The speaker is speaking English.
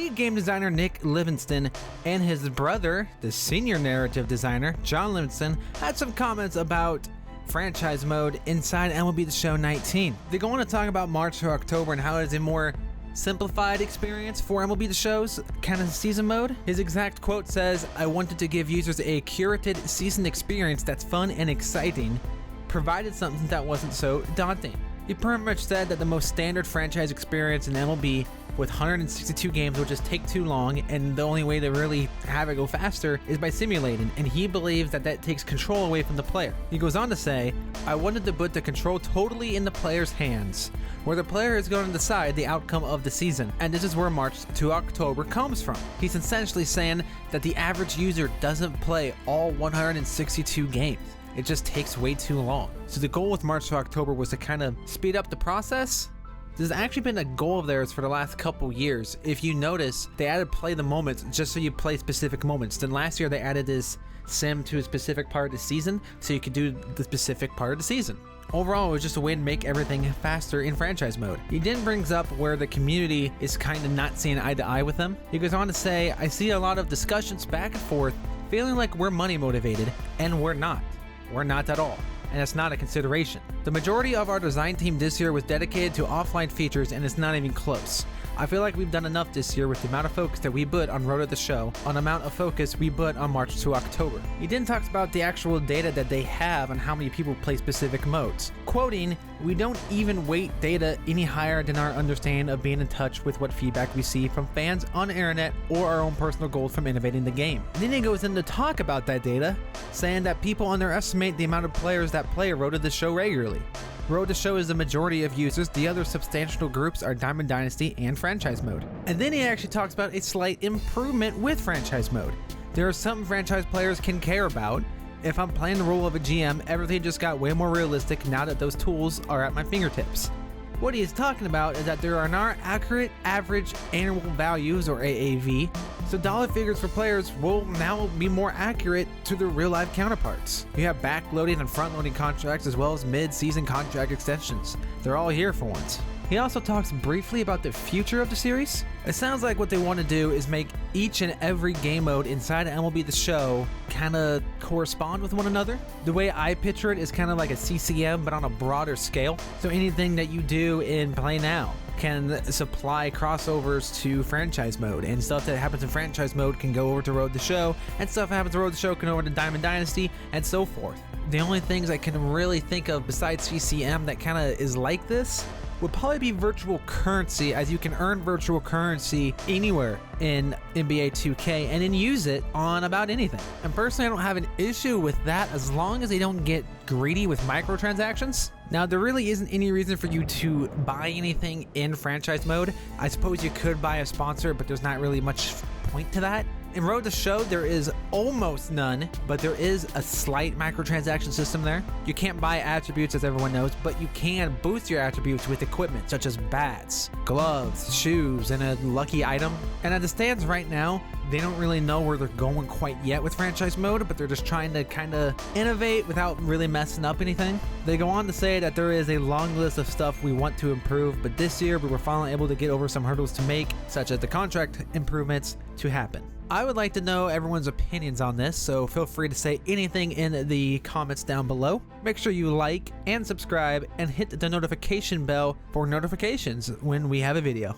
lead game designer Nick Livingston and his brother, the senior narrative designer John Livingston, had some comments about franchise mode inside MLB The Show 19. They go on to talk about March to October and how it is a more simplified experience for MLB The Show's kind of season mode. His exact quote says, "I wanted to give users a curated season experience that's fun and exciting, provided something that wasn't so daunting." He pretty much said that the most standard franchise experience in MLB with 162 games will just take too long, and the only way to really have it go faster is by simulating, and he believes that that takes control away from the player. He goes on to say, "I wanted to put the control totally in the player's hands, where the player is going to decide the outcome of the season, and this is where March to October comes from." He's essentially saying that the average user doesn't play all 162 games. It just takes way too long. So the goal with March to October was to kind of speed up the process. This has actually been a goal of theirs for the last couple years. If you notice, they added play the moments just so you play specific moments. Then last year they added this sim to a specific part of the season so you could do the specific part of the season. Overall, it was just a way to make everything faster in franchise mode. He then brings up where the community is kind of not seeing eye to eye with them. He goes on to say, "I see a lot of discussions back and forth, feeling like we're money motivated, and we're not. We're not at all, and it's not a consideration. The majority of our design team this year was dedicated to offline features, and it's not even close. I feel like we've done enough this year with the amount of focus that we put on Road to the Show, on the amount of focus we put on March to October." He then talks about the actual data that they have on how many people play specific modes. Quoting, "We don't even weight data any higher than our understanding of being in touch with what feedback we see from fans on the internet or our own personal goals from innovating the game." And then he goes in to talk about that data, saying that people underestimate the amount of players that play Road to the Show regularly. Road to Show is the majority of users. The other substantial groups are Diamond Dynasty and Franchise Mode. And then he actually talks about a slight improvement with Franchise Mode. There are some franchise players can care about. If I'm playing the role of a GM, everything just got way more realistic now that those tools are at my fingertips. What he is talking about is that there are not accurate average annual values, or AAV, so dollar figures for players will now be more accurate to their real-life counterparts. You have backloading and front-loading contracts as well as mid-season contract extensions. They're all here for once. He also talks briefly about the future of the series. It sounds like what they want to do is make each and every game mode inside of MLB The Show kind of correspond with one another. The way I picture it is kind of like a CCM, but on a broader scale. So anything that you do in Play Now can supply crossovers to franchise mode, and stuff that happens in franchise mode can go over to Road to Show, and stuff that happens to Road to Show can go over to Diamond Dynasty, and so forth. The only things I can really think of besides CCM that kind of is like this would probably be virtual currency, as you can earn virtual currency anywhere in NBA 2K and then use it on about anything. And personally, I don't have an issue with that as long as they don't get greedy with microtransactions. Now, there really isn't any reason for you to buy anything in franchise mode. I suppose you could buy a sponsor, but there's not really much point to that. In Road to Show, there is almost none, but there is a slight microtransaction system there. You can't buy attributes, as everyone knows, but you can boost your attributes with equipment such as bats, gloves, shoes, and a lucky item. And as it stands right now, they don't really know where they're going quite yet with franchise mode, but they're just trying to kind of innovate without really messing up anything. They go on to say that there is a long list of stuff we want to improve, but this year we were finally able to get over some hurdles to make, such as the contract improvements, to happen. I would like to know everyone's opinions on this, so feel free to say anything in the comments down below. Make sure you like and subscribe and hit the notification bell for notifications when we have a video.